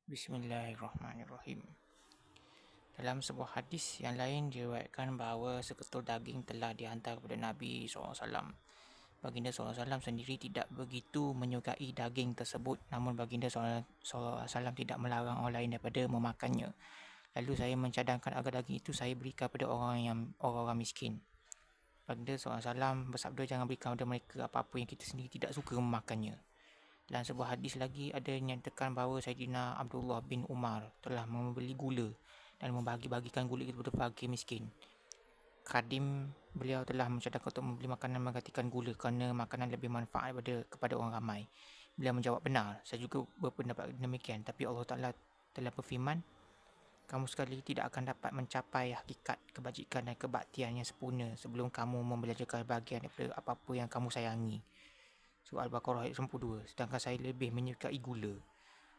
Bismillahirrahmanirrahim. Dalam sebuah hadis yang lain diriwayatkan bahawa seketul daging telah dihantar kepada Nabi SAW. Baginda SAW sendiri tidak begitu menyukai daging tersebut, namun baginda SAW tidak melarang orang lain daripada memakannya. Lalu saya mencadangkan agar daging itu saya berikan kepada orang-orang miskin. Baginda SAW bersabda, jangan berikan kepada mereka apa-apa yang kita sendiri tidak suka memakannya. Dalam sebuah hadis lagi ada nyatakan bahawa Saidina Abdullah bin Umar telah membeli gula dan membagi-bagikan gula itu kepada fakir miskin. Khadim beliau telah mencadangkan untuk membeli makanan menggantikan gula kerana makanan lebih manfaat kepada orang ramai. Beliau menjawab, benar, saya juga berpendapat demikian, tapi Allah Ta'ala telah berfirman, kamu sekali tidak akan dapat mencapai hakikat kebajikan dan kebaktian yang sempurna sebelum kamu membelajarkan bahagian daripada apa-apa yang kamu sayangi. Surah Al-Baqarah ayat 92. Sedangkan saya lebih menyukai gula.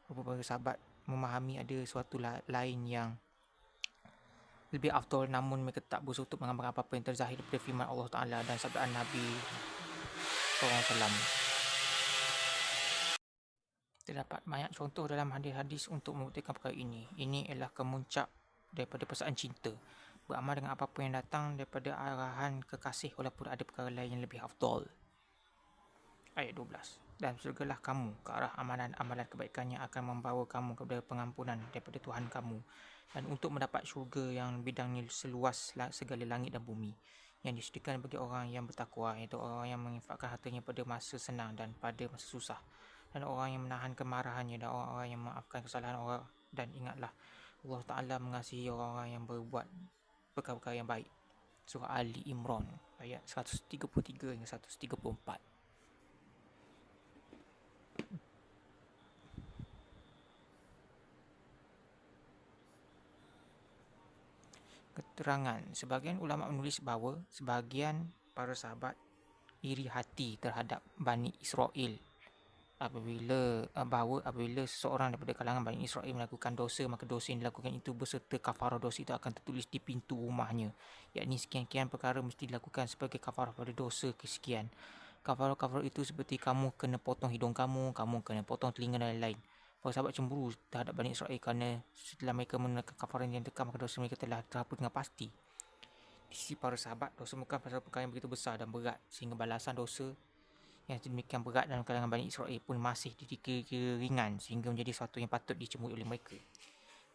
Beberapa sahabat memahami ada suatu lain yang lebih afdal, namun mereka tak berusaha untuk mengamalkan apa-apa yang terzahir daripada firman Allah Ta'ala dan sabdaan Nabi SAW. Terdapat banyak contoh dalam hadis-hadis untuk membuktikan perkara ini. Ini ialah kemuncak daripada perasaan cinta. Beramal dengan apa-apa yang datang daripada arahan kekasih walaupun ada perkara lain yang lebih afdal. Ayat 12. Dan surgalah kamu ke arah amalan-amalan kebaikan yang akan membawa kamu kepada pengampunan daripada Tuhan kamu, dan untuk mendapat syurga yang bidangnya seluas segala langit dan bumi, yang disediakan bagi orang yang bertakwa, iaitu orang yang menginfakkan hartanya pada masa senang dan pada masa susah, dan orang yang menahan kemarahannya, dan orang-orang yang memaafkan kesalahan orang. Dan ingatlah, Allah Ta'ala mengasihi orang-orang yang berbuat perkara-perkara yang baik. Surah Ali Imran ayat 133 hingga 134. Keterangan, sebahagian ulama menulis bahawa sebahagian para sahabat iri hati terhadap Bani Israel apabila seseorang daripada kalangan Bani Israel melakukan dosa, maka dosa yang dilakukan itu beserta kafarah dosa itu akan tertulis di pintu rumahnya, yakni sekian-sekian perkara mesti dilakukan sebagai kafarah pada dosa kesekian. Kafarah itu seperti kamu kena potong hidung kamu kena potong telinga dan lain-lain. Para sahabat cemburu terhadap Bani Israel kerana setelah mereka menunaikan kafarah yang tekam, maka dosa mereka telah terhapus dengan pasti. Di sisi para sahabat, dosa bukan pasal perkara yang begitu besar dan berat sehingga balasan dosa yang sedemikian berat dalam kalangan Bani Israel pun masih dikira ringan sehingga menjadi sesuatu yang patut dicemoohi oleh mereka.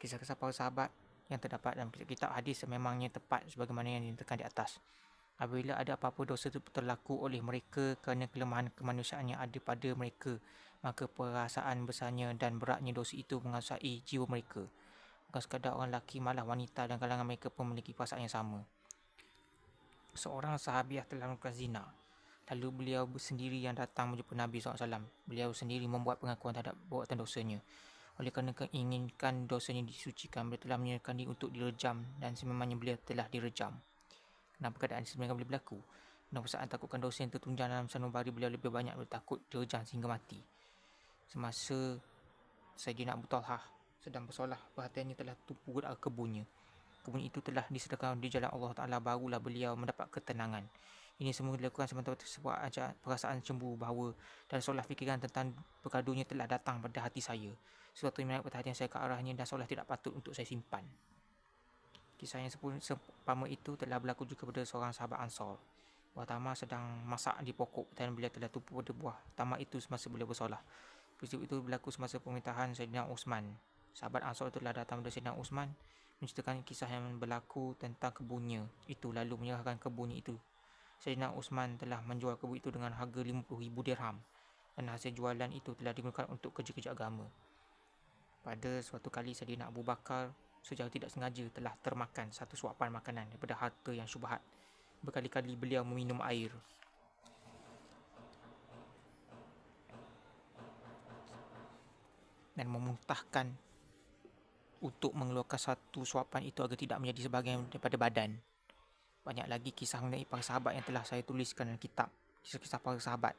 Kisah-kisah para sahabat yang terdapat dalam kitab hadis memangnya tepat sebagaimana yang diterangkan di atas. Apabila ada apa-apa dosa itu terlaku oleh mereka kerana kelemahan kemanusiaan yang ada pada mereka, maka perasaan besarnya dan beratnya dosa itu menguasai jiwa mereka. Bukan sekadar orang lelaki, malah wanita dan kalangan mereka pun memiliki perasaan yang sama. Seorang sahabiah telah melakukan zina. Lalu beliau sendiri yang datang menjumpa Nabi SAW. Beliau sendiri membuat pengakuan terhadap perbuatan dosanya. Oleh kerana menginginkan dosanya disucikan, beliau telah menyerahkan diri untuk direjam, dan sememangnya beliau telah direjam. Kenapa keadaan sebenarnya boleh berlaku? Kenapa saat takutkan dosa yang tertunjang dalam sanubari, beliau lebih banyak bertakut direjam sehingga mati. Semasa Sayyidina Abu Talhah sedang bersolah, perhatiannya telah tumpu ke kebunnya. Kebun itu telah disedekahkan di jalan Allah Ta'ala, barulah beliau mendapat ketenangan. Ini semua dilakukan sementara sebuah perasaan cemburu bahawa dan seolah fikiran tentang perkadunya telah datang pada hati saya. Sesuatu yang menarik perhatian saya ke arahnya dan seolah tidak patut untuk saya simpan. Kisah yang seumpama itu telah berlaku juga pada seorang sahabat Ansar. Buah tamar sedang masak di pokok dan beliau telah tumpu pada buah tamar itu semasa beliau bersolah. Peristiwa itu berlaku semasa pemerintahan Sayyidina Uthman. Sahabat Ansar telah datang kepada Sayyidina Uthman menceritakan kisah yang berlaku tentang kebunnya itu, lalu menyerahkan kebunnya itu. Sayyidina Uthman telah menjual kebun itu dengan harga 50,000 dirham, dan hasil jualan itu telah digunakan untuk kerja-kerja agama. Pada suatu kali Sayyidina Abu Bakar secara tidak sengaja telah termakan satu suapan makanan daripada harta yang syubhat. Berkali-kali beliau meminum air dan memuntahkan untuk mengeluarkan satu suapan itu agar tidak menjadi sebahagian daripada badan. Banyak lagi kisah mengenai para sahabat yang telah saya tuliskan dalam kitab Kisah-kisah Para Sahabat.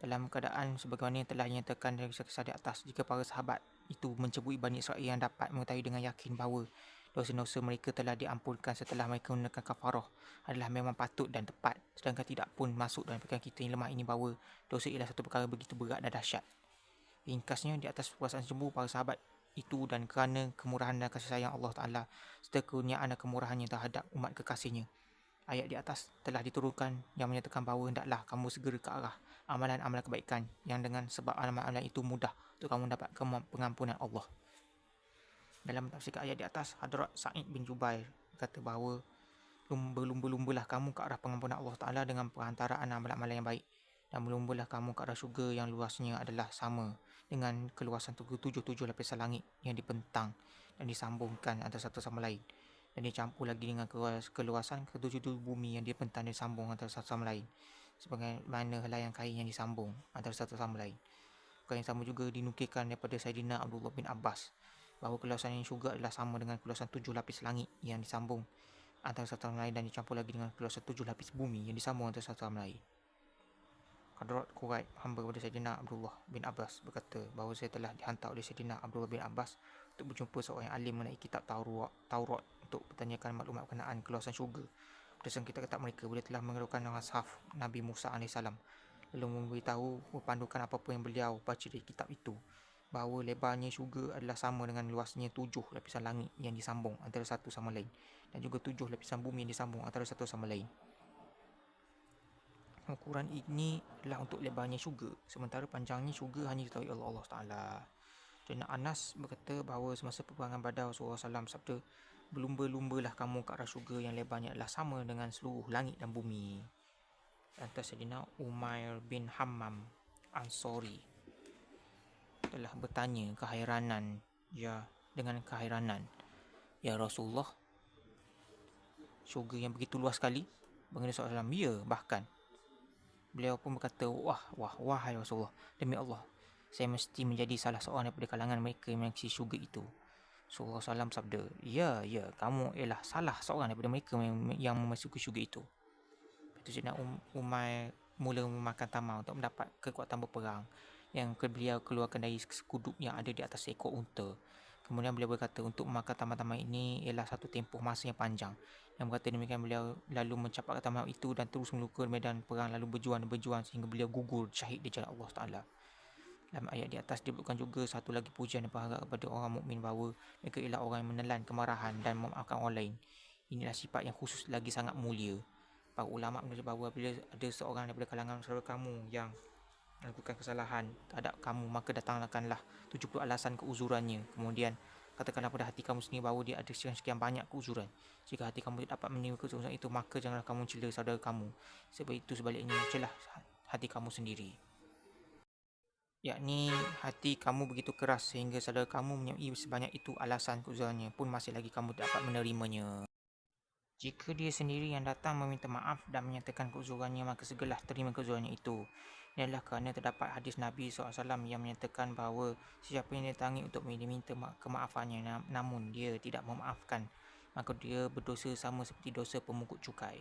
Dalam keadaan sebagaimana yang telah dinyatakan dari kisah-kisah di atas, jika para sahabat itu menceburi Bani Israel yang dapat mengetahui dengan yakin bahawa dosa-dosa mereka telah diampunkan setelah mereka menunaikan kafarah adalah memang patut dan tepat, sedangkan tidak pun masuk dalam fikiran kita yang lemah ini bahawa dosa ialah satu perkara begitu berat dan dahsyat. Ringkasnya, di atas perasaan cemburu para sahabat itu dan kerana kemurahan dan kasih sayang Allah Ta'ala serta kurniaan dan kemurahannya terhadap umat kekasihnya. Ayat di atas telah diturunkan yang menyatakan bahawa hendaklah kamu segera ke arah amalan-amalan kebaikan yang dengan sebab amalan-amalan itu mudah untuk kamu dapat pengampunan Allah. Dalam tafsir ayat di atas, Hadrat Sa'id bin Jubair kata bahawa berlumba-lumbalah kamu ke arah pengampunan Allah Ta'ala dengan perantaraan amalan-amalan yang baik, dan berlumbalah kamu ke arah syurga yang luasnya adalah sama dengan keluasan 77 lapisan langit yang dibentang dan disambungkan antara satu sama lain, dan dicampur lagi dengan keluasan ke-7 bumi yang dibentang dan disambung antara satu sama lain, sebagaimana helaian kain yang disambung antara satu sama lain. Perkara yang sama juga dinukilkan daripada Saidina Abdullah bin Abbas bahawa keluasan yang syurga adalah sama dengan keluasan 7 lapis langit yang disambung antara satu sama lain dan dicampur lagi dengan keluasan 7 lapis bumi yang disambung antara satu sama lain. Hadrat Quraib, hamba kepada Saidina Abdullah bin Abbas, berkata bahawa saya telah dihantar oleh Saidina Abdullah bin Abbas untuk berjumpa seorang yang alim mengenai kitab Taurat untuk bertanyakan maklumat berkenaan keluasan syurga. Berdasarkan kitab-kitab mereka, beliau telah mengeluarkan nashaf Nabi Musa AS, lalu memberitahu berpandukan apa-apa yang beliau baca dari kitab itu, bahawa lebarnya syurga adalah sama dengan luasnya 7 lapisan langit yang disambung antara satu sama lain, dan juga 7 lapisan bumi yang disambung antara satu sama lain. Ukuran ini adalah untuk lebarnya syurga, sementara panjangnya syurga hanya diketahui Allah Ta'ala. Dan Anas berkata bahawa semasa peperangan Badar, Rasulullah SAW sabda, berlumba-lumbalah kamu ke arah syurga yang lebarnya adalah sama dengan seluruh langit dan bumi. Lantas Sayyidina Umair bin Hammam Ansori telah bertanya dengan keheranan, ya Rasulullah, syurga yang begitu luas sekali? Baginda SAW, ya, bahkan. Beliau pun berkata, wahai Rasulullah, demi Allah, saya mesti menjadi salah seorang daripada kalangan mereka yang menyaksikan syurga itu. Rasulullah SAW sabda, ya, kamu ialah salah seorang daripada mereka yang memasuki syurga itu. Itu Sayyidina Umair mula memakan tamar untuk mendapat kekuatan berperang yang beliau keluarkan dari sekuduk yang ada di atas ekor unta. Kemudian beliau berkata, untuk memakan tamar-tamar ini ialah satu tempoh masa yang panjang. Yang berkata demikian, beliau lalu mencapakkan tamar itu dan terus meluka medan perang, lalu berjuang sehingga beliau gugur syahid di jalan Allah Ta'ala. Dalam ayat di atas disebutkan juga satu lagi pujian dan penghargaan kepada orang mukmin bahawa mereka ialah orang yang menelan kemarahan dan memaafkan orang lain. Inilah sifat yang khusus lagi sangat mulia. Para ulama menulis bahawa bila ada seorang daripada kalangan saudara kamu yang melakukan kesalahan terhadap kamu, maka datangkanlah 70 alasan keuzurannya. Kemudian katakanlah pada hati kamu sendiri bahawa dia ada sekian banyak keuzuran. Jika hati kamu tidak dapat menerima keuzuran itu, maka janganlah kamu cela saudara kamu. Sebab itu sebaliknya, celah hati kamu sendiri. Yakni hati kamu begitu keras sehingga saudara kamu menyamai sebanyak itu alasan keuzurannya pun masih lagi kamu tak dapat menerimanya. Jika dia sendiri yang datang meminta maaf dan menyatakan keuzurannya, maka segeralah terima keuzurannya itu. Ini adalah kerana terdapat hadis Nabi SAW yang menyatakan bahawa sesiapa yang datangi untuk meminta kemaafannya namun dia tidak memaafkan, maka dia berdosa sama seperti dosa pemungut cukai.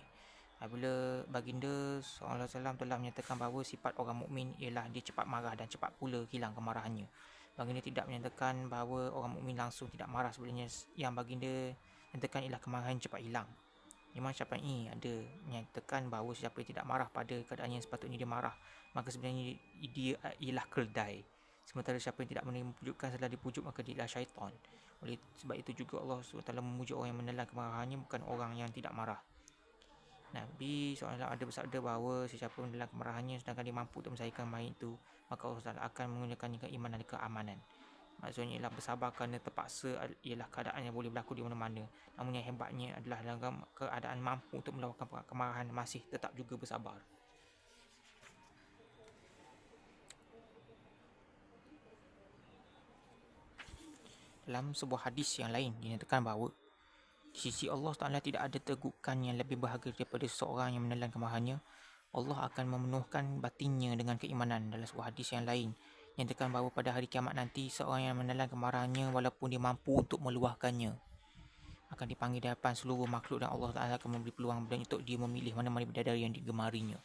Apabila baginda SAW telah menyatakan bahawa sifat orang mukmin ialah dia cepat marah dan cepat pula hilang kemarahannya. Baginda tidak menyatakan bahawa orang mukmin langsung tidak marah. Sebenarnya yang baginda nyatakan ialah kemarahan cepat hilang. Imam Syafi'i ada menyatakan bahawa sesiapa yang tidak marah pada keadaan yang sepatutnya dia marah, maka sebenarnya dia ialah keldai. Sementara siapa yang tidak menerima pujukan setelah dipujuk, maka dia ialah syaitan. Oleh sebab itu juga Allah SWT memuji orang yang menelan kemarahannya, bukan orang yang tidak marah. Nabi SAW ada bersabda bahawa sesiapa menelan kemarahannya sedangkan dia mampu untuk menyelesaikan kemarahan itu, maka Allah SWT akan menggunakannya keimanan dan keamanan. Maksudnya ialah bersabar kerana terpaksa ialah keadaan yang boleh berlaku di mana-mana. Namun yang hebatnya adalah dalam keadaan mampu untuk melakukan kemarahan masih tetap juga bersabar. Dalam sebuah hadis yang lain dinyatakan bahawa di sisi Allah Ta'ala tidak ada tegukan yang lebih berharga daripada seseorang yang menelan kemarahannya. Allah akan memenuhkan batinnya dengan keimanan. Dalam sebuah hadis yang lain nyatakan bahawa pada hari kiamat nanti, seorang yang menelan kemarahannya walaupun dia mampu untuk meluahkannya akan dipanggil di hadapan seluruh makhluk, dan Allah Ta'ala akan memberi peluang untuk dia memilih mana-mana bidadari yang digemarinya.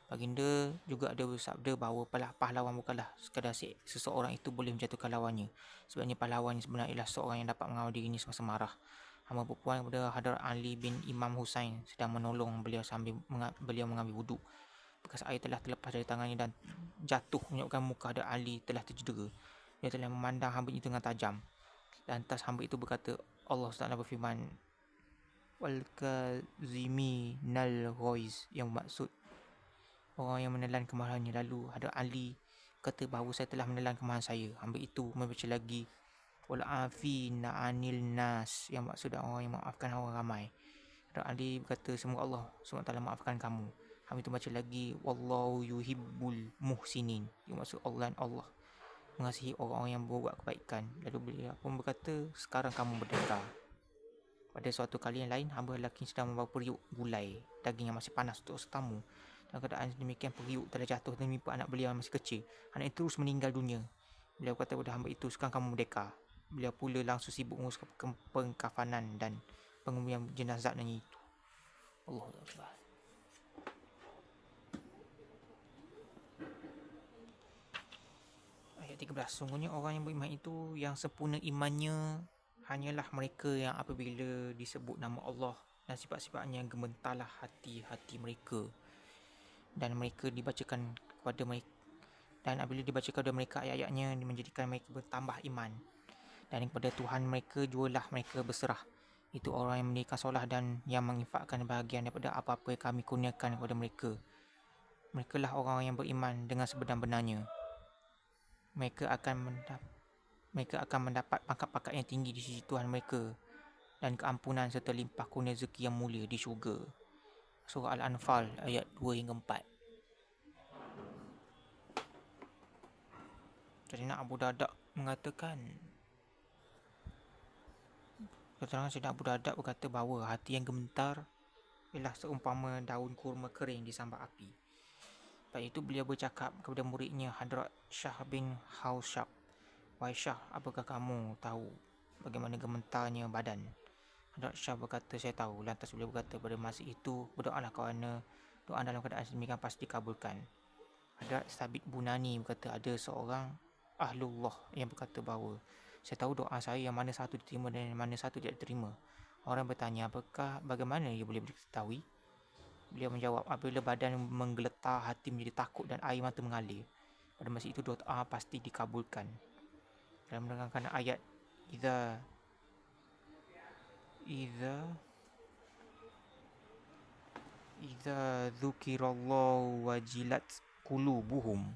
Baginda juga ada bersabda bahawa pahlawan bukanlah sekadar seseorang itu boleh menjatuhkan lawannya. Sebenarnya pahlawan yang sebenarnya ialah seorang yang dapat mengawal dirinya semasa marah. Hamba berpuan kepada Hadrat Ali bin Imam Husain sedang menolong beliau sambil beliau mengambil wuduk. Bekas air telah terlepas dari tangannya dan jatuh menyebabkan muka Hadrat Ali telah tercedera. Dia telah memandang hamba itu dengan tajam. Lantas hamba itu berkata, Allah SWT berfirman, wal kaziminal ghaiz, yang bermaksud orang yang menelan kemarahannya. Lalu Hadrat Ali kata bahawa saya telah menelan kemarahan saya. Hamba itu membaca lagi, wal afina anil nas, yang maksud orang yang memaafkan orang ramai. Hadrat Ali berkata, semoga Allah SWT maafkan kamu. Hamba itu baca lagi, wallahu yuhibbul muhsinin, yang maksud Allah mengasihi orang-orang yang berbuat kebaikan. Lalu beliau pun berkata, sekarang kamu merdeka. Pada suatu kali yang lain, hamba lelaki sedang membawa periuk gulai daging yang masih panas untuk setamu. Dalam keadaan demikian, periuk telah jatuh dan menimpa anak beliau yang masih kecil. Anak itu terus meninggal dunia. Beliau berkata kepada hamba itu, sekarang kamu merdeka. Beliau pula langsung sibuk mengurus pengkafanan dan pengumian jenazahnya itu. Allahu Akbar. Ayat 13. Sungguhnya orang yang beriman itu yang sempurna imannya hanyalah mereka yang apabila disebut nama Allah dan sifat-sifatnya gemetarlah hati-hati mereka, dan mereka dibacakan kepada mereka, dan apabila dibacakan kepada mereka ayat-ayatnya menjadikan mereka bertambah iman, dan kepada Tuhan mereka jualah mereka berserah. Itu orang yang mendirikan solat dan yang menginfakkan bahagian daripada apa-apa yang kami kurniakan kepada mereka. Mereka lah orang yang beriman dengan sebenar-benarnya. Mereka akan mendapat pangkat-pangkat yang tinggi di sisi Tuhan mereka dan keampunan serta limpah kurnia rezeki yang mulia di syurga. Surah Al-Anfal ayat 2 hingga 4. Sayyidina Abu Darda mengatakan, keterangan Sayyidina Abu Darda berkata bahawa hati yang gemetar ialah seumpama daun kurma kering disambar api. Lepas itu beliau bercakap kepada muridnya Hadrat Shah bin Haushab, wahai Shah, apakah kamu tahu bagaimana gemetarnya badan? Hadrat Shah berkata, saya tahu. Lantas beliau berkata, pada masa itu berdoalah kerana doa dalam keadaan sedemikian pasti dikabulkan. Hadrat Sabit Bunani berkata, ada seorang Ahlullah yang berkata bahawa saya tahu doa saya yang mana satu diterima dan yang mana satu tidak diterima. Orang bertanya, bagaimana ia boleh diketahui? Beliau menjawab, apabila badan menggeletar, hati menjadi takut dan air mata mengalir, pada masa itu doa pasti dikabulkan. Dalam menerangkan ayat, Iza dzukirallahu wajilat qulubuhum,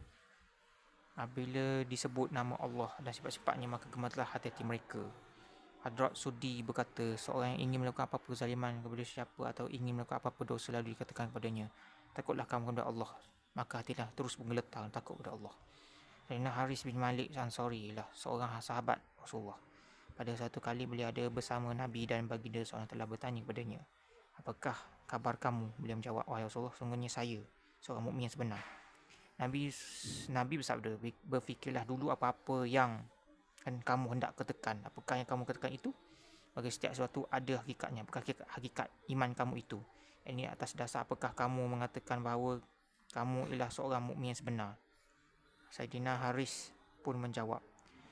apabila disebut nama Allah dan sifat-sifatnya maka gemetarlah hati-hati mereka. Hadrat Sudi berkata, seorang yang ingin melakukan apa-apa kezaliman kepada siapa atau ingin melakukan apa-apa dosa lalu dikatakan kepadanya, takutlah kamu kepada Allah, maka hatilah terus menggeletar takut kepada Allah. Sayyidina Haris bin Malik Ansari lah seorang sahabat Rasulullah. Pada satu kali beliau ada bersama Nabi dan baginda seorang telah bertanya kepadanya, apakah kabar kamu? Beliau menjawab, wahai Rasulullah, sungguhnya saya seorang mukmin yang sebenar. Nabi bersabda, berfikirlah dulu apa-apa yang kamu hendak katakan. Apakah yang kamu katakan itu? Bagi setiap sesuatu ada hakikatnya. Apakah hakikat iman kamu itu? Ini atas dasar apakah kamu mengatakan bahawa kamu ialah seorang mukmin yang sebenar? Sayyidina Haris pun menjawab,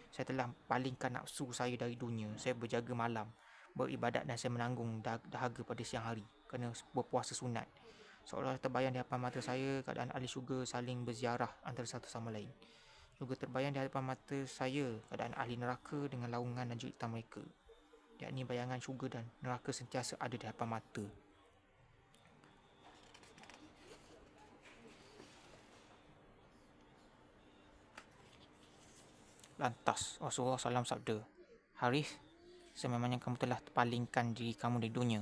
saya telah palingkan nafsu saya dari dunia. Saya berjaga malam, beribadat dan saya menanggung dahaga pada siang hari kerana berpuasa sunat. Seolah terbayang di hadapan mata saya keadaan ahli syurga saling berziarah antara satu sama lain. Juga terbayang di hadapan mata saya keadaan ahli neraka dengan laungan dan jeritan mereka. Yakni bayangan syurga dan neraka sentiasa ada di hadapan mata. Lantas Rasulullah SAW sabda, Harith, sememangnya kamu telah terpalingkan diri kamu dari dunia,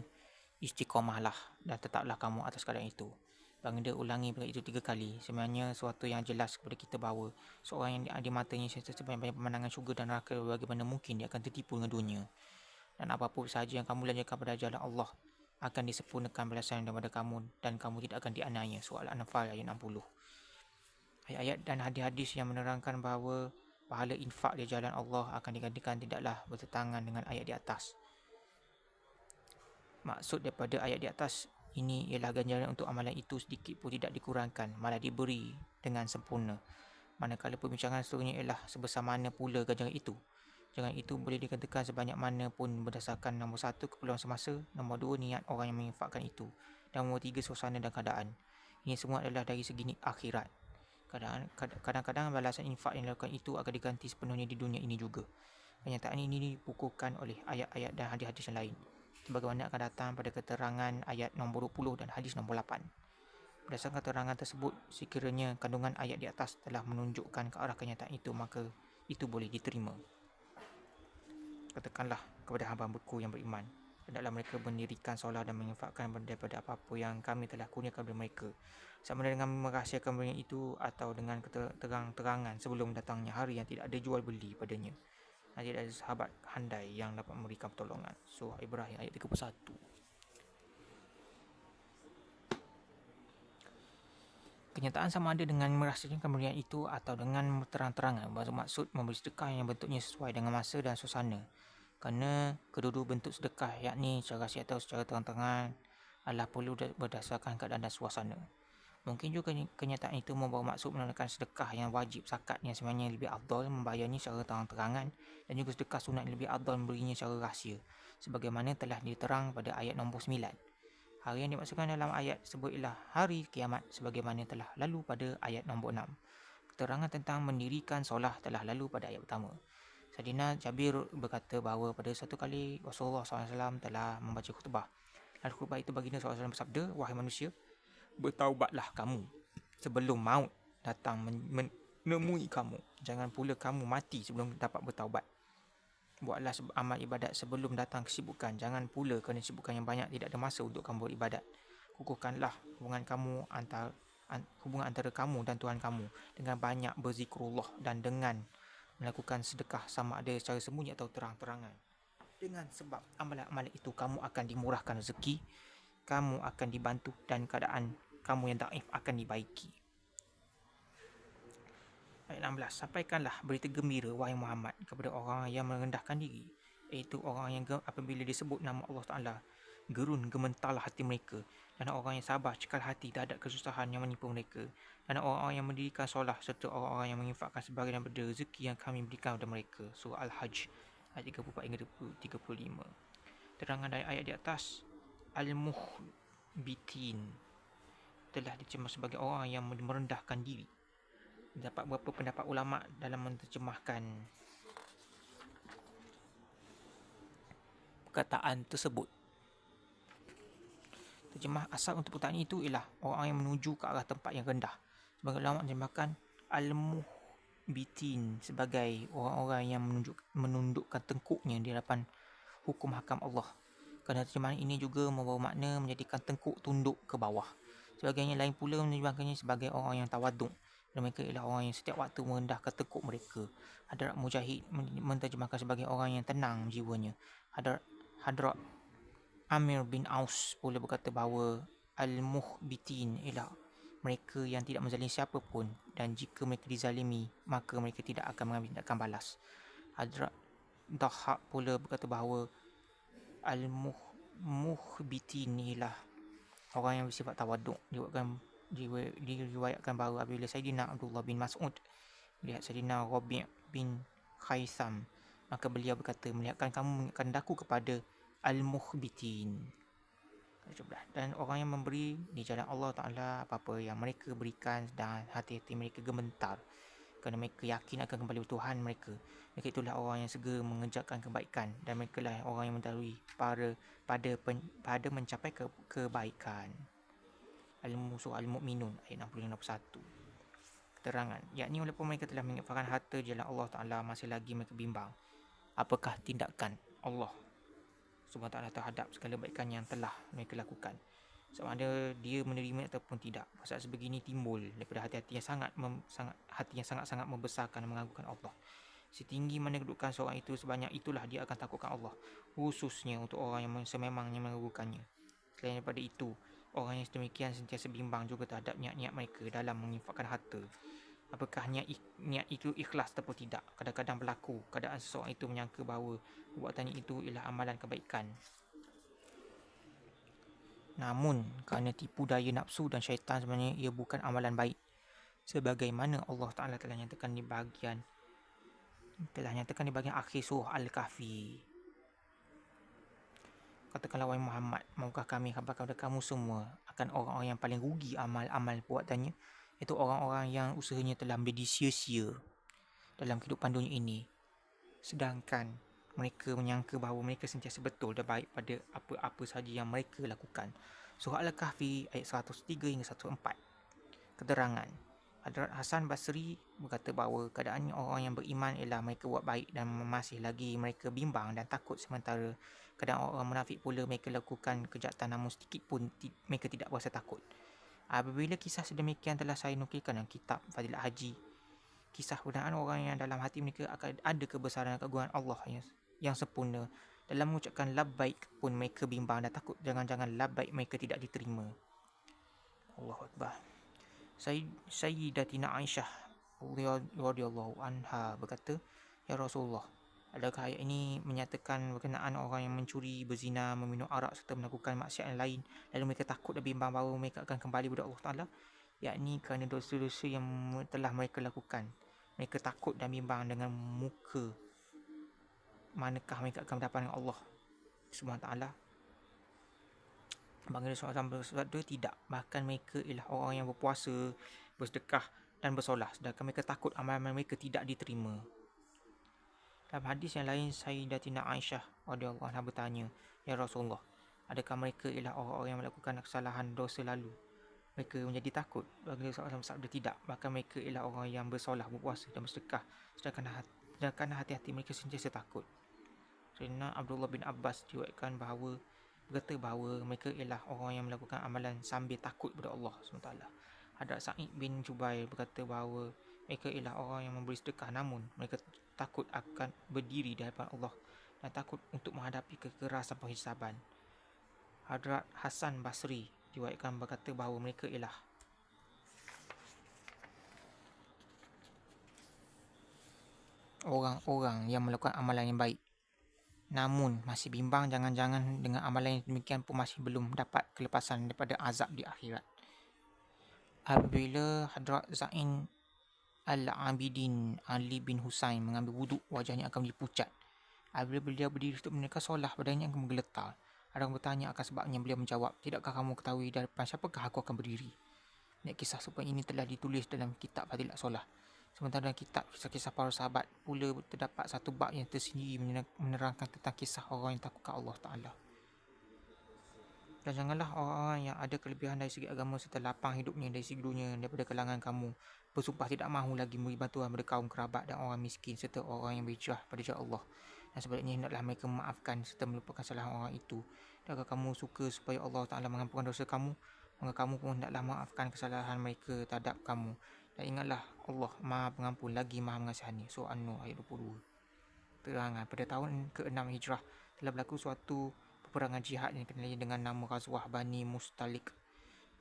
istiqomahlah dan tetaplah kamu atas keadaan itu. Baginda ulangi perkara itu 3 kali. Sebenarnya suatu yang jelas kepada kita bahawa seorang yang di matanya sebanyak-banyak pemandangan syurga dan neraka, bagaimana mungkin dia akan tertipu dengan dunia. Dan apa-apa sahaja yang kamu belanjakan pada jalan Allah akan disempurnakan balasan daripada kamu dan kamu tidak akan dianiaya. Surah Al-Anfal ayat 60. Ayat-ayat dan hadis-hadis yang menerangkan bahawa pahala infak di jalan Allah akan digantikan tidaklah bertentangan dengan ayat di atas. Maksud daripada ayat di atas ini ialah ganjaran untuk amalan itu sedikit pun tidak dikurangkan, malah diberi dengan sempurna. Manakala perbincangan seterusnya ialah sebesar mana pula ganjaran itu. Ganjaran itu boleh dikatakan sebanyak mana pun berdasarkan nombor 1 keperluan semasa, nombor 2 niat orang yang menginfakkan itu, dan nombor 3 suasana dan keadaan. Ini semua adalah dari segi akhirat. Kadang-kadang balasan infak yang dilakukan itu akan diganti sepenuhnya di dunia ini juga. Kenyataan ini dibukukan oleh ayat-ayat dan hadis-hadis yang lain, sebagaimana akan datang pada keterangan ayat nombor 20 dan hadis nombor 8. Berdasarkan keterangan tersebut, sekiranya kandungan ayat di atas telah menunjukkan ke arah kenyataan itu, maka itu boleh diterima. Katakanlah kepada hamba-hambaku yang beriman, hendaklah mereka mendirikan solat dan menginfakkan daripada apa-apa yang kami telah kurniakan kepada mereka, sama dengan merahsiakan benda itu atau dengan terang-terangan sebelum datangnya hari yang tidak ada jual beli padanya, dan tidak ada sahabat handai yang dapat memberikan pertolongan. Surah Ibrahim ayat 31. Kenyataan sama ada dengan merahsiakan pemberian itu atau dengan terang-terangan bermaksud memberi sedekah yang bentuknya sesuai dengan masa dan suasana. Kerana kedua-dua bentuk sedekah, yakni secara rahsia atau secara terang-terangan, adalah perlu berdasarkan keadaan dan suasana. Mungkin juga kenyataan itu membawa maksud menunaikan sedekah yang wajib zakat yang sebenarnya lebih afdal membayarnya secara terang-terangan, dan juga sedekah sunat yang lebih afdal memberinya secara rahsia, sebagaimana telah diterang pada ayat nombor 9. Hari yang dimaksudkan dalam ayat tersebut ialah hari kiamat, sebagaimana telah lalu pada ayat nombor 6. Keterangan tentang mendirikan solat telah lalu pada ayat pertama. Sayyidina Jabir berkata bahawa pada satu kali Rasulullah SAW telah membaca khutbah. Dalam khutbah itu baginda SAW bersabda, "Wahai manusia, bertaubatlah kamu sebelum maut datang menemui kamu. Jangan pula kamu mati sebelum dapat bertaubat. Buatlah amal ibadat sebelum datang kesibukan. Jangan pula kerana kesibukan yang banyak tidak ada masa untuk kamu beribadat. Kukuhkanlah hubungan antara kamu dan Tuhan kamu dengan banyak berzikrullah dan dengan melakukan sedekah sama ada secara sembunyi atau terang-terangan. Dengan sebab amalan-amalan itu kamu akan dimurahkan rezeki, kamu akan dibantu dan keadaan kamu yang daif akan dibaiki." Ayat 16. Sampaikanlah berita gembira, wahai Muhammad, kepada orang yang merendahkan diri, iaitu orang yang apabila disebut nama Allah Ta'ala, gerun gementarlah hati mereka, dan orang yang sabar cekal hati terhadap kesusahan yang menimpa mereka, dan orang-orang yang mendirikan solat, serta orang-orang yang menginfakkan sebahagian daripada rezeki yang kami berikan kepada mereka. Surah Al-Hajj ayat 34 hingga 35. Terangan dari ayat di atas, Al-Muhbitin, telah diterjemah sebagai orang yang merendahkan diri. Dapat beberapa pendapat ulama dalam menterjemahkan perkataan tersebut. Terjemah asal untuk perkataan itu ialah orang yang menuju ke arah tempat yang rendah. Sebagai ulama menerjemahkan Al-Muhbitin sebagai orang-orang yang menundukkan tengkuknya di hadapan hukum hakam Allah. Kerana terjemahan ini juga membawa makna menjadikan tengkuk tunduk ke bawah. Sebagian yang lain pula menerjemahkannya sebagai orang yang tawaduk, dan mereka ialah orang yang setiap waktu merendahkan tengkuk mereka. Hadrat Mujahid menerjemahkan sebagai orang yang tenang jiwanya. Hadrat Amir bin Aus pula berkata bahawa Al-Muhbitin ialah mereka yang tidak menzalimi siapa pun, dan jika mereka dizalimi, maka mereka tidak akan mengambil tindakan balas. Hadrat Dahhak pula berkata bahawa Al-Muhbitin ialah orang yang bersifat tawaduk. Diriwayatkan bahawa apabila Sayyidina Abdullah bin Mas'ud melihat Sayyidina Rabi' bin Khaisam, maka beliau berkata, "Melihatkan kamu mengingatkan daku kepada Al-Muhbitin." Dan orang yang memberi di jalan Allah Ta'ala apa-apa yang mereka berikan, dan hati-hati mereka gementar kerana mereka yakin akan kembali Tuhan mereka. Mereka itulah orang yang segera mengerjakan kebaikan, dan mereka lah orang yang mendahului pada mencapai kebaikan. Al-Musuh Al-Mu'minun ayat 60-61. Keterangan, yakni walaupun mereka telah menginfakkan harta di jalan Allah Ta'ala, masih lagi mereka bimbang apakah tindakan Allah SWT terhadap segala kebaikan yang telah mereka lakukan, sama ada dia menerima ataupun tidak. Masalah sebegini timbul daripada hati-hati yang sangat-sangat membesarkan dan mengagukan Allah. Setinggi mana kedudukan seorang itu, sebanyak itulah dia akan takutkan Allah, khususnya untuk orang yang sememangnya meragukannya. Selain daripada itu, orang yang sedemikian sentiasa bimbang juga terhadap niat-niat mereka dalam menginfakkan harta. Apakah niat itu ikhlas ataupun tidak? Kadang-kadang berlaku keadaan seseorang itu menyangka bahawa perbuatannya itu ialah amalan kebaikan, namun kerana tipu daya nafsu dan syaitan, sebenarnya ia bukan amalan baik, sebagaimana Allah Ta'ala telah nyatakan di bahagian akhir surah Al-Kahfi. Katakanlah, wahai Muhammad, maukah kami khabarkan kepada kamu semua akan orang-orang yang paling rugi amal-amal perbuatannya, Iaitu orang-orang yang usahanya telah menjadi sia-sia dalam kehidupan dunia ini, sedangkan mereka menyangka bahawa mereka sentiasa betul dan baik pada apa-apa sahaja yang mereka lakukan. Surah Al-Kahfi ayat 103 hingga 104. Keterangan Hadrat Hasan Basri berkata bahawa keadaannya orang yang beriman ialah mereka buat baik dan masih lagi mereka bimbang dan takut, sementara keadaan orang munafik pula mereka lakukan kejahatan namun sedikit pun mereka tidak berasa takut. Apabila kisah sedemikian telah saya nukilkan dalam kitab Fadilat Haji, kisah berkenaan orang yang dalam hati mereka akan ada kebesaran dan keagungan Allah yang sempurna. Dalam mengucapkan labbaik pun mereka bimbang dan takut jangan-jangan labbaik mereka tidak diterima. Allahu Akbar. Sayyidatina Aisyah radhiyallahu anha berkata, "Ya Rasulullah, adakah ayat ini menyatakan berkenaan orang yang mencuri, berzina, meminum arak serta melakukan maksiat yang lain, lalu mereka takut dan bimbang bahawa mereka akan kembali kepada Allah Ta'ala? Yakni kerana dosa-dosa yang telah mereka lakukan. Mereka takut dan bimbang dengan muka manakah mereka akan berhadapan dengan Allah Subhanahu Ta'ala?" Baginda SAW bersabda, tidak. Bahkan mereka ialah orang yang berpuasa, bersedekah dan bersolah, sedangkan mereka takut amalan mereka tidak diterima. Dalam hadis yang lain, Sayyidatina Aisyah radhiyallahu anha bertanya, "Ya Rasulullah, adakah mereka ialah orang-orang yang melakukan kesalahan dosa lalu? Mereka menjadi takut?" Baginda SAW bersabda, tidak. Bahkan mereka ialah orang yang bersolah, berpuasa dan bersedekah, sedangkan hati-hati mereka sentiasa takut. Sayyidina Abdullah bin Abbas berkata bahawa mereka ialah orang yang melakukan amalan sambil takut kepada Allah SWT. Hadrat Sa'id bin Jubair berkata bahawa mereka ialah orang yang memberi sedekah namun mereka takut akan berdiri di hadapan Allah dan takut untuk menghadapi kekerasan penghisaban. Hadrat Hasan Basri diriwayatkan berkata bahawa mereka ialah orang-orang yang melakukan amalan yang baik, namun masih bimbang jangan-jangan dengan amalan yang demikian pun masih belum dapat kelepasan daripada azab di akhirat. Apabila Hadrat Zain Al-Abidin Ali bin Husain mengambil wuduk, wajahnya akan dipucat. Apabila beliau berdiri untuk menunaikan solat, badannya akan menggeletar. Ada orang bertanya akan sebabnya, beliau menjawab, tidakkah kamu ketahui dari depan siapakah aku akan berdiri? Kisah serupa ini telah ditulis dalam kitab Fadilat Solah. Sementara dalam kitab kisah-kisah para sahabat pula terdapat satu bab yang tersendiri menerangkan tentang kisah orang yang takut Allah Ta'ala. Dan janganlah orang-orang yang ada kelebihan dari segi agama serta lapang hidupnya dari segi dunia daripada kalangan kamu bersumpah tidak mahu lagi memberi bantuan kepada kaum kerabat dan orang miskin serta orang yang berhijrah pada jalan Allah. Dan sebaliknya hendaklah mereka memaafkan serta melupakan kesalahan orang itu. Jika kamu suka supaya Allah Ta'ala mengampunkan dosa kamu, maka kamu pun hendaklah maafkan kesalahan mereka terhadap kamu. Dan ingatlah Allah Maha Pengampun lagi Maha Mengasihani. Surah An-Nur ayat 22. Terangan, pada tahun ke-6 Hijrah telah berlaku suatu peperangan jihad yang dikenali dengan nama Ghazwah Bani Mustalik.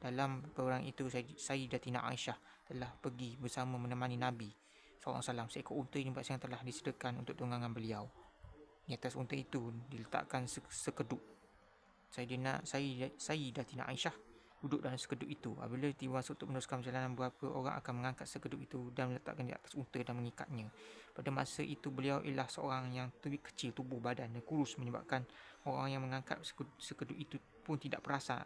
Dalam peperangan itu, Sayyidatina Aisyah telah pergi bersama menemani Nabi SAW. Seekor unta yang telah disediakan untuk tunggangan beliau. Di atas unta itu diletakkan sekeduk. Sayyidatina Aisyah duduk dalam sekeduk itu. Apabila tiba masa untuk meneruskan perjalanan, beberapa orang akan mengangkat sekeduk itu dan meletakkan di atas unta dan mengikatnya. Pada masa itu beliau ialah seorang yang kecil tubuh badan dan kurus, menyebabkan orang yang mengangkat sekeduk itu pun tidak perasan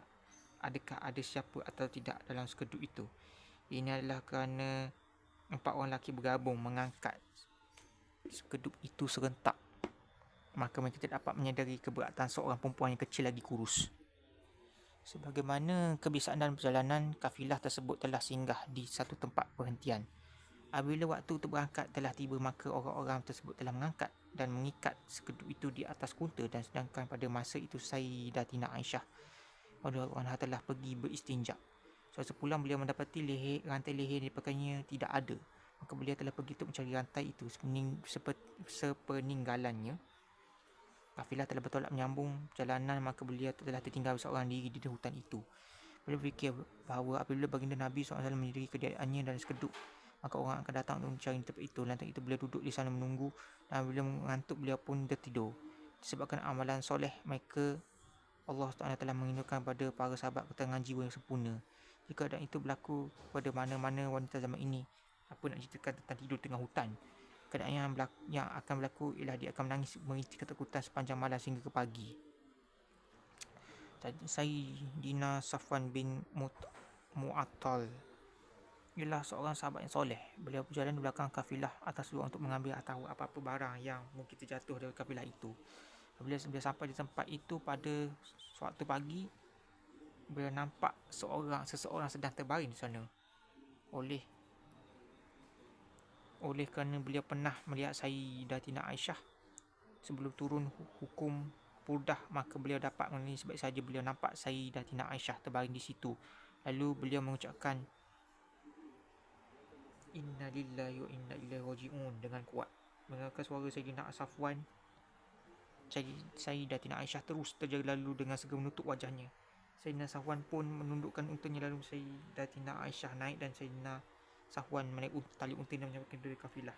adakah ada siapa atau tidak dalam sekeduk itu. Ini adalah kerana 4 orang lelaki bergabung mengangkat sekeduk itu serentak. Maka mereka tidak dapat menyedari keberatan seorang perempuan yang kecil lagi kurus. Sebagaimana kebiasaan dalam perjalanan, kafilah tersebut telah singgah di satu tempat perhentian. Apabila waktu untuk berangkat telah tiba, maka orang-orang tersebut telah mengangkat dan mengikat sekeduk itu di atas unta, dan sedangkan pada masa itu Sayyidatina Aisyah radhiyallahu anha telah pergi beristinja. Sepulang beliau mendapati rantai leher yang dipakainya tidak ada. Maka beliau telah pergi untuk mencari rantai itu. Sepeninggalannya, kafilah telah bertolak menyambung perjalanan, maka beliau telah tertinggal seorang diri di hutan itu. Beliau berfikir bahawa apabila baginda Nabi SAW menyedari kediamannya dan sekeduk, maka orang akan datang untuk mencari tempat itu. Lantas itu beliau duduk di sana menunggu, dan bila mengantuk beliau pun tertidur. Disebabkan amalan soleh mereka, Allah Ta'ala telah menginurkan pada para sahabat keterangan jiwa yang sempurna. Jika keadaan itu berlaku pada mana-mana wanita zaman ini, apa nak ceritakan tentang tidur tengah hutan? Keadaan yang akan berlaku ialah dia akan menangis merintih ketakutan sepanjang malam sehingga ke pagi. Sayyidina Safwan bin Mu'attal ialah seorang sahabat yang soleh. Beliau berjalan di belakang kafilah atas dua untuk mengambil atau apa-apa barang yang mungkin terjatuh dari kafilah itu. Bila sampai di tempat itu pada suatu pagi, beliau nampak seseorang sedang terbaring di sana. Oleh kerana beliau pernah melihat Sayyidatina Aisyah sebelum turun hukum purdah, maka beliau dapat mengenali sebab saja beliau nampak Sayyidatina Aisyah terbaring di situ. Lalu beliau mengucapkan Inna lillahi wa inna ilaihi raji'un dengan kuat. Mendengarkan suara Sayyidina Safwan, Sayyidatina Aisyah terus terjadi lalu dengan segera menutup wajahnya. Sayyidina Safwan pun menundukkan untanya, lalu Sayyidatina Aisyah naik dan Sayyidina Safwan menaik tali unta dan menyampaikan dari kafilah.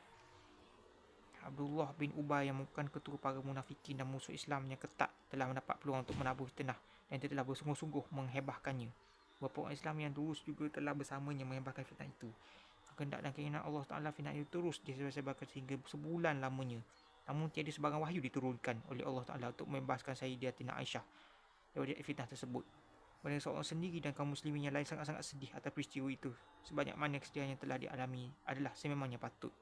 Abdullah bin Ubay yang merupakan ketua para munafikin dan musuh Islam yang ketat telah mendapat peluang untuk menabur fitnah dan dia telah bersungguh-sungguh menghebahkannya. Beberapa orang Islam yang lurus juga telah bersamanya menghebahkan fitnah itu. Kehendak dan keinginan Allah Ta'ala, fitnah itu terus disebarkan sehingga sebulan lamanya. Namun tiada sebarang wahyu diturunkan oleh Allah Ta'ala untuk membebaskan Sayyidatina Aisyah daripada fitnah tersebut. Mereka seorang sendiri dan kaum muslimin yang lain sangat-sangat sedih atas peristiwa itu. Sebanyak mana kesedihan yang telah dialami adalah sememangnya patut.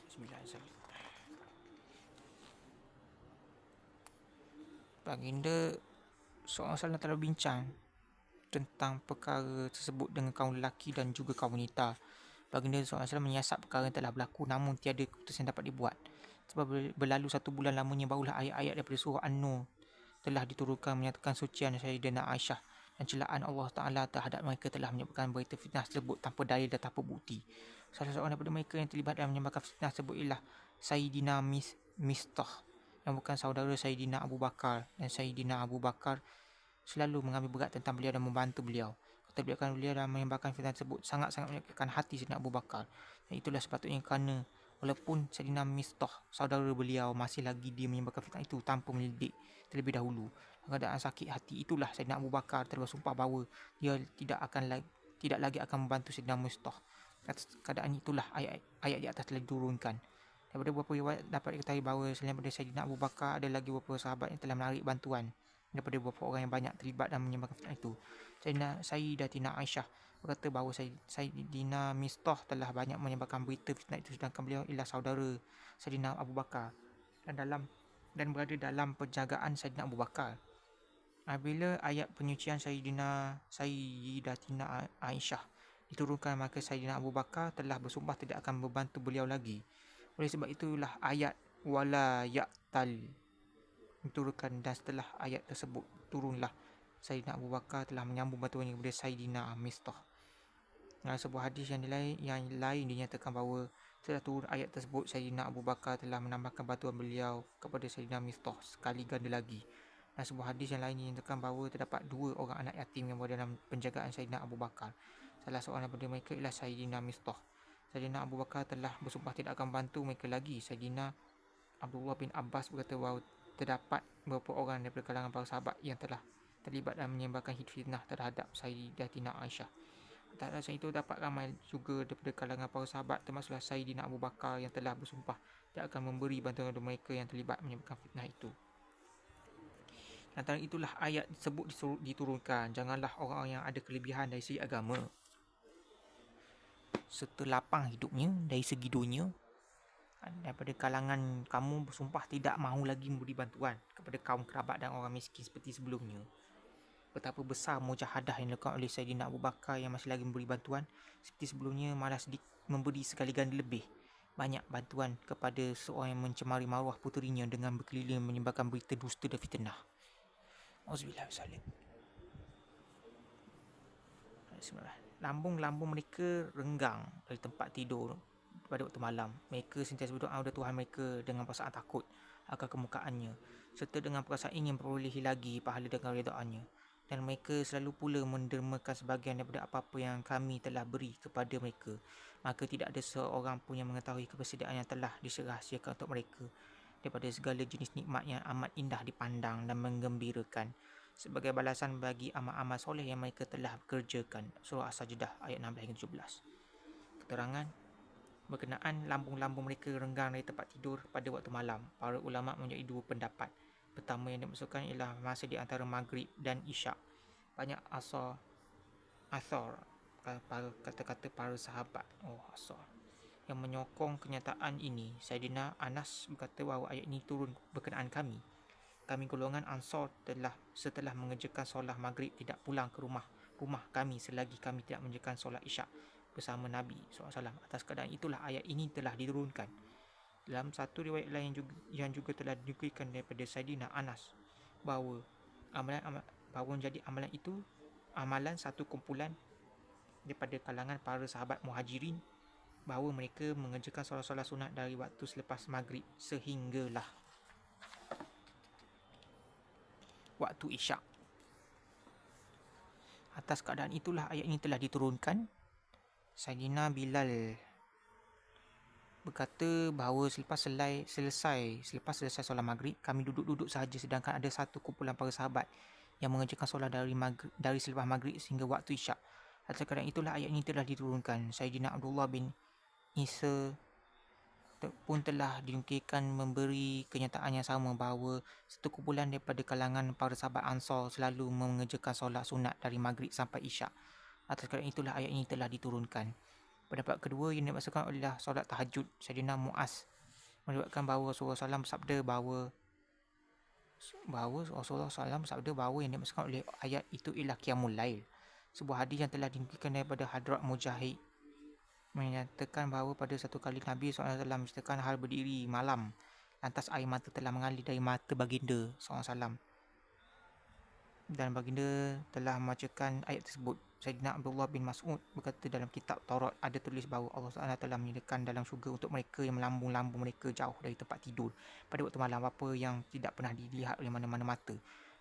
Bismillahirrahmanirrahim. Baginda seorang sahabat telah berbincang tentang perkara tersebut dengan kaum lelaki dan juga kaum wanita. Baginda SAW menyiasat perkara yang telah berlaku, namun tiada keputusan yang dapat dibuat. Sebab berlalu 1 bulan lamanya barulah ayat-ayat daripada surah An-Nur telah diturunkan menyatakan sucian Sayyidina Aisyah dan celaan Allah Ta'ala terhadap mereka telah menyebabkan berita fitnah tersebut tanpa dalil dan tanpa bukti. Salah seorang daripada mereka yang terlibat dalam menyebabkan fitnah tersebut ialah Sayyidina Mistah yang bukan saudara Sayyidina Abu Bakar, dan Sayyidina Abu Bakar selalu mengambil berat tentang beliau dan membantu beliau. Keterlibatan beliau dalam menyebabkan fitnah tersebut sangat-sangat menyakitkan hati Sayyidina Abu Bakar, dan itulah sepatutnya kerana walaupun Sayyidina Mistah saudara beliau masih lagi dia menyebabkan fitnah itu tanpa menyelidik terlebih dahulu. Keadaan sakit hati itulah Sayyidina Abu Bakar telah bersumpah bahawa dia tidak lagi akan membantu Sayyidina Mistah. Atas keadaan itulah ayat di atas telah diturunkan. Daripada beberapa riwayat dapat diketahui bahawa selain daripada Sayyidina Abu Bakar, ada lagi beberapa sahabat yang telah menarik bantuan daripada beberapa orang yang banyak terlibat dalam menyebabkan fitnah itu. Sayyidatina Aisyah berkata bahawa Sayyidina Mistah telah banyak menyebarkan berita fitnah itu, sedangkan beliau ialah saudara Sayyidina Abu Bakar dan berada dalam penjagaan Sayyidina Abu Bakar. Apabila ayat penyucian Sayyidatina Aisyah diturunkan, maka Sayyidina Abu Bakar telah bersumpah tidak akan membantu beliau lagi. Oleh sebab itulah ayat wala ya'tal diturunkan, dan setelah ayat tersebut turunlah Sayyidina Abu Bakar telah menyambung bantuannya kepada Sayyidina Mistah. Dalam sebuah hadis yang lain dinyatakan bahawa setelah turun ayat tersebut, Sayyidina Abu Bakar telah menambahkan bantuan beliau kepada Sayyidina Mistah sekali ganda lagi. Dalam sebuah hadis yang lain dinyatakan bahawa terdapat 2 orang anak yatim yang berada dalam penjagaan Sayyidina Abu Bakar. Salah seorang daripada mereka ialah Sayyidina Mistah. Sayyidina Abu Bakar telah bersumpah tidak akan bantu mereka lagi. Sayyidina Abdullah bin Abbas berkata bahawa terdapat beberapa orang daripada kalangan para sahabat yang telah terlibat dalam menyebarkan fitnah terhadap Sayyidatina Aisyah. Tak rasa itu dapat ramai juga daripada kalangan para sahabat, termasuklah Sayyidina Abu Bakar yang telah bersumpah tidak akan memberi bantuan kepada mereka yang terlibat menyebabkan fitnah itu. Antara itulah ayat tersebut diturunkan, janganlah orang yang ada kelebihan dari segi agama serta lapang hidupnya dari segi dunia daripada kalangan kamu bersumpah tidak mahu lagi memberi bantuan kepada kaum kerabat dan orang miskin seperti sebelumnya. Betapa besar mujahadah yang dilakukan oleh Sayyidina Abu Bakar yang masih lagi memberi bantuan seperti sebelumnya, malah memberi sekali ganda lebih banyak bantuan kepada seorang yang mencemari maruah puterinya dengan berkeliling menyebarkan berita dusta dan fitnah. Auzubillah. Lambung-lambung mereka renggang dari tempat tidur pada waktu malam. Mereka sentiasa berdoa kepada Tuhan mereka dengan perasaan takut akan kemukaannya, serta dengan perasaan ingin memperolehi lagi pahala dengan redaannya. Dan mereka selalu pula mendermakan sebahagian daripada apa-apa yang kami telah beri kepada mereka. Maka tidak ada seorang pun yang mengetahui kebersediaan yang telah dirahsiakan untuk mereka daripada segala jenis nikmat yang amat indah dipandang dan menggembirakan, sebagai balasan bagi amal-amal soleh yang mereka telah kerjakan. Surah As-Sajdah ayat 16 hingga 17. Keterangan berkenaan lambung-lambung mereka renggang dari tempat tidur pada waktu malam. Para ulama mempunyai 2 pendapat. Pertama yang dimaksudkan ialah masa di antara maghrib dan isyak. Banyak Athar, kata-kata para sahabat. Asar yang menyokong kenyataan ini. Saidina Anas berkata bahawa ayat ini turun berkenaan kami. Kami golongan Ansar setelah mengerjakan solat maghrib tidak pulang ke rumah kami selagi kami tidak mengerjakan solat isyak bersama Nabi SAW. Atas keadaan itulah ayat ini telah diturunkan. Dalam satu riwayat lain yang juga telah dinukilkan daripada Saidina Anas bahawa amalan itu amalan satu kumpulan daripada kalangan para sahabat muhajirin, bahawa mereka mengerjakan solat-solat sunat dari waktu selepas maghrib sehinggalah waktu isyak. Atas keadaan itulah ayat ini telah diturunkan. Sayyidina Bilal berkata bahawa selepas selesai solat maghrib, kami duduk-duduk sahaja sedangkan ada satu kumpulan para sahabat yang mengerjakan solat dari selepas maghrib sehingga waktu isyak. Atas keadaan itulah ayat ini telah diturunkan. Sayyidina Abdullah bin Isa pun telah dinukilkan memberi kenyataan yang sama bahawa satu kumpulan daripada kalangan para sahabat Ansar selalu mengerjakan solat sunat dari maghrib sampai isyak. Atas keadaan itulah ayat ini telah diturunkan. Pendapat kedua yang dimaksudkan adalah solat tahajud. Sayyidina Muaz meriwayatkan bahawa Rasulullah SAW bersabda bahawa yang dimaksudkan oleh ayat itu ialah qiyamul lail. Sebuah hadis yang telah dinukilkan daripada Hadrat Mujahid menyatakan bahawa pada satu kali Nabi SAW menceritakan hal berdiri malam, lantas air mata telah mengalir dari mata baginda SAW dan baginda telah membacakan ayat tersebut. Sayyidina Abdullah bin Mas'ud berkata dalam kitab Taurat ada tulis bahawa Allah SWT telah menyediakan dalam syurga untuk mereka yang melambung-lambung mereka jauh dari tempat tidur pada waktu malam, apa yang tidak pernah dilihat oleh mana-mana mata,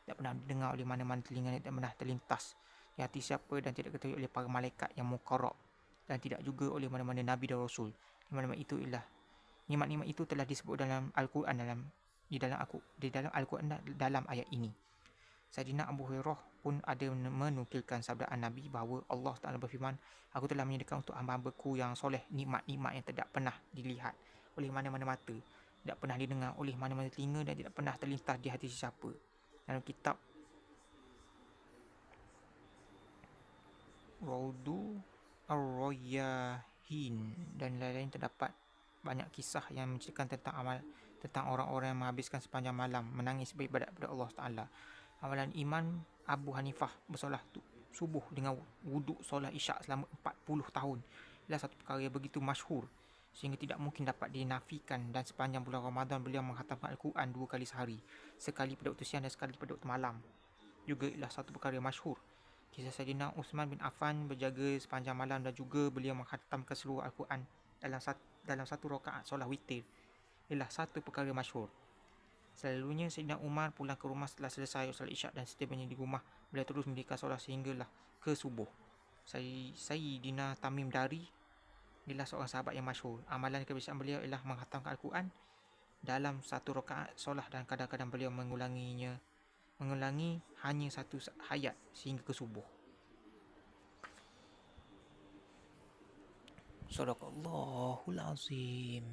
tidak pernah didengar oleh mana-mana telinga, tidak pernah terlintas di hati siapa dan tidak diketahui oleh para malaikat yang muqarrab dan tidak juga oleh mana-mana nabi dan rasul. Nikmat-nikmat itu telah disebut dalam Al-Quran di dalam Al-Quran dalam ayat ini. Sayyidina Abu Hurairah pun ada menukilkan sabdaan Nabi bahawa Allah Ta'ala berfirman, aku telah menyediakan untuk hamba-hambaku yang soleh nikmat-nikmat yang tidak pernah dilihat oleh mana-mana mata, tidak pernah didengar oleh mana-mana telinga dan tidak pernah terlintas di hati sesiapa. Dalam kitab Raudu Ar-Rayyahin dan lain-lain terdapat banyak kisah yang menceritakan tentang orang-orang yang menghabiskan sepanjang malam menangis beribadat kepada Allah Ta'ala. Amalan Imam Abu Hanifah bersolat subuh dengan wuduk solat isyak selama 40 tahun ialah satu perkara yang begitu masyhur sehingga tidak mungkin dapat dinafikan, dan sepanjang bulan Ramadan beliau menghatamkan Al-Quran 2 kali sehari, sekali pada waktu siang dan sekali pada waktu malam, juga ialah satu perkara yang masyhur. Kisah Sayyidina Uthman bin Affan berjaga sepanjang malam dan juga beliau menghatamkan seluruh Al-Quran dalam satu rakaat solat witir ialah satu perkara masyhur. Selalunya Sayyidina Umar pulang ke rumah setelah selesai solat isyak dan setibanya di rumah beliau terus mendirikan solat sehinggalah ke subuh. Sayyidina Tamim Dari ialah seorang sahabat yang masyhur. Amalan kebiasaan beliau ialah menghatamkan Al-Quran dalam satu rakaat solat dan kadang-kadang beliau mengulangi hanya satu ayat sehingga ke subuh. Sadaqallahul Azim.